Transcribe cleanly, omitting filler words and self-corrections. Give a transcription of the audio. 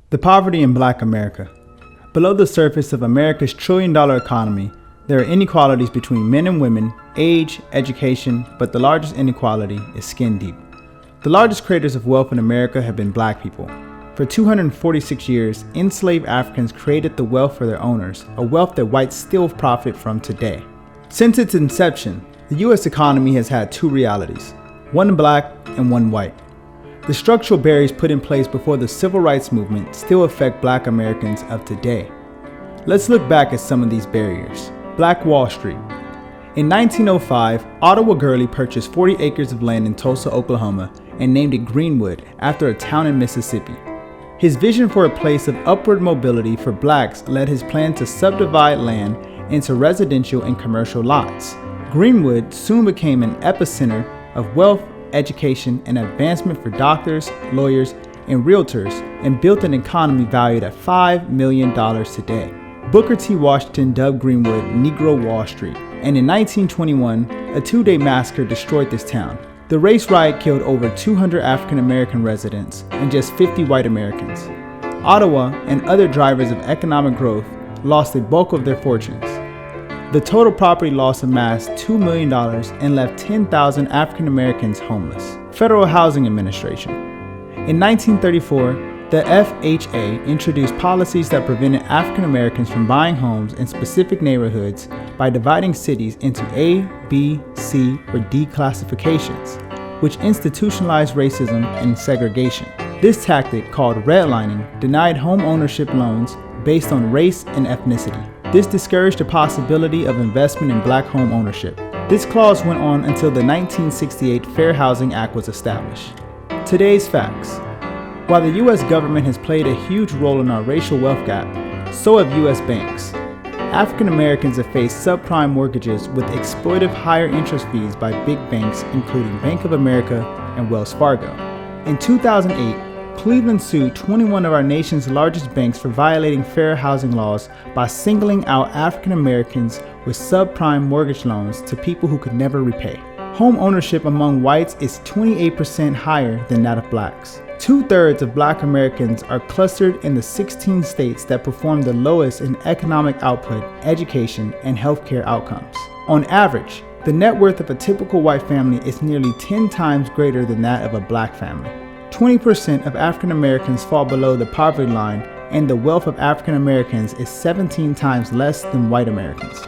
The poverty in Black America. Below the surface of America's trillion-dollar economy, there are inequalities between men and women, age, education, but the largest inequality is skin deep. The largest creators of wealth in America have been Black people. For 246 years, enslaved Africans created the wealth for their owners, a wealth that whites still profit from today. Since its inception, the U.S. economy has had two realities, one Black and one white. The structural barriers put in place before the Civil Rights Movement still affect Black Americans of today. Let's look back at some of these barriers. Black Wall Street. In 1905, Ottawa Gurley purchased 40 acres of land in Tulsa, Oklahoma, and named it Greenwood after a town in Mississippi. His vision for a place of upward mobility for Blacks led his plan to subdivide land into residential and commercial lots. Greenwood soon became an epicenter of wealth, education, and advancement for doctors, lawyers, and realtors, and built an economy valued at $5 million today. Booker T. Washington dubbed Greenwood Negro Wall Street, and in 1921, a two-day massacre destroyed this town. The race riot killed over 200 African American residents and just 50 white Americans. Ottawa and other drivers of economic growth lost the bulk of their fortunes. The total property loss amassed $2 million and left 10,000 African Americans homeless. Federal Housing Administration. In 1934, the FHA introduced policies that prevented African Americans from buying homes in specific neighborhoods by dividing cities into A, B, C, or D classifications, which institutionalized racism and segregation. This tactic, called redlining, denied home ownership loans based on race and ethnicity. This discouraged the possibility of investment in Black home ownership. This clause went on until the 1968 Fair Housing Act was established. Today's facts. While the U.S. government has played a huge role in our racial wealth gap, so have U.S. banks. African Americans have faced subprime mortgages with exploitive higher interest fees by big banks including Bank of America and Wells Fargo. In 2008, Cleveland sued 21 of our nation's largest banks for violating fair housing laws by singling out African Americans with subprime mortgage loans to people who could never repay. Home ownership among whites is 28% higher than that of Blacks. 2/3 of Black Americans are clustered in the 16 states that perform the lowest in economic output, education, and healthcare outcomes. On average, the net worth of a typical white family is nearly 10 times greater than that of a Black family. 20% of African Americans fall below the poverty line, and the wealth of African Americans is 17 times less than white Americans.